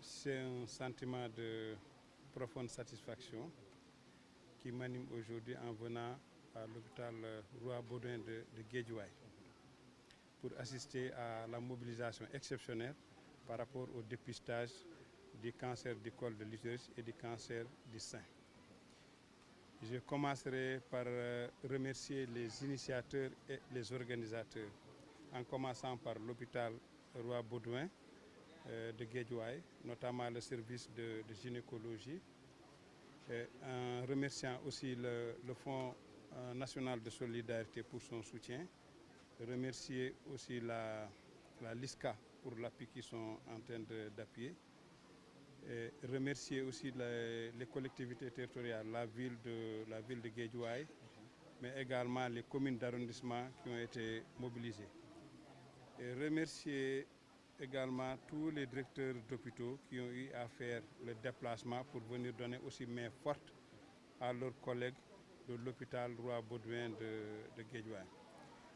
C'est un sentiment de profonde satisfaction qui m'anime aujourd'hui en venant à l'hôpital Roi Baudouin de Guédiawaye pour assister à la mobilisation exceptionnelle par rapport au dépistage du cancer du col de l'utérus et du cancer du sein. Je commencerai par remercier les initiateurs et les organisateurs, en commençant par l'hôpital Roi Baudouin de Guédiawaye, notamment le service de gynécologie, en remerciant aussi le Fonds national de solidarité pour son soutien, remercier aussi la LISCA pour l'appui qu'ils sont en train d'appuyer, remercier aussi les collectivités territoriales, la ville de Guédiawaye, mais également les communes d'arrondissement qui ont été mobilisées. Et remercier également tous les directeurs d'hôpitaux qui ont eu à faire le déplacement pour venir donner aussi main forte à leurs collègues de l'hôpital Roi Baudouin de Guédiawaye.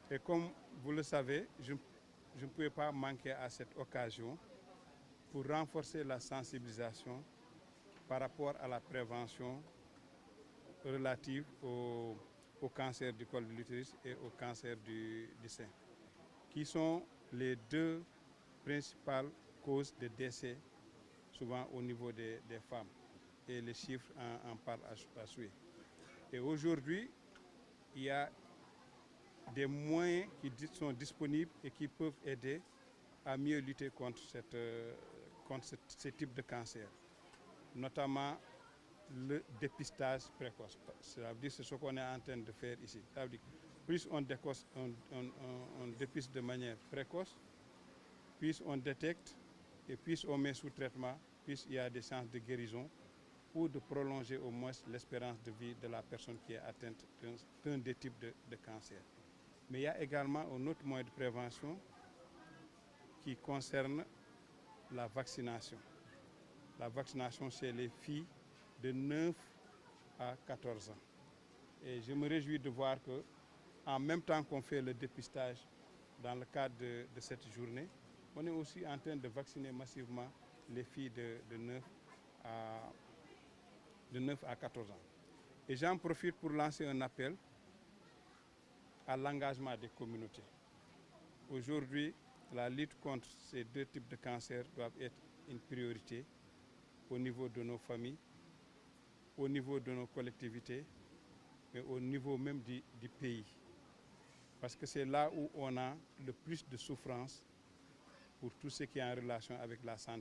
Et comme vous le savez, je ne pouvais pas manquer à cette occasion pour renforcer la sensibilisation par rapport à la prévention relative au cancer du col de l'utérus et au cancer du sein, qui sont les deux principales causes de décès, souvent au niveau des femmes. Et les chiffres en parlent à souhait. Et aujourd'hui, il y a des moyens qui sont disponibles et qui peuvent aider à mieux lutter contre ce type de cancer, notamment le dépistage précoce. Ça veut dire c'est ce qu'on est en train de faire ici. Ça veut dire plus on dépiste de manière précoce, plus on détecte et plus on met sous traitement, plus il y a des chances de guérison ou de prolonger au moins l'espérance de vie de la personne qui est atteinte d'un des types de cancer. Mais il y a également un autre moyen de prévention qui concerne la vaccination. La vaccination chez les filles de 9 à 14 ans. Et je me réjouis de voir que, en même temps qu'on fait le dépistage dans le cadre de cette journée, on est aussi en train de vacciner massivement les filles de 9 à 14 ans. Et j'en profite pour lancer un appel à l'engagement des communautés. Aujourd'hui, la lutte contre ces deux types de cancers doit être une priorité au niveau de nos familles, au niveau de nos collectivités, mais au niveau même du pays. Parce que c'est là où on a le plus de souffrance pour tout ce qui est en relation avec la santé.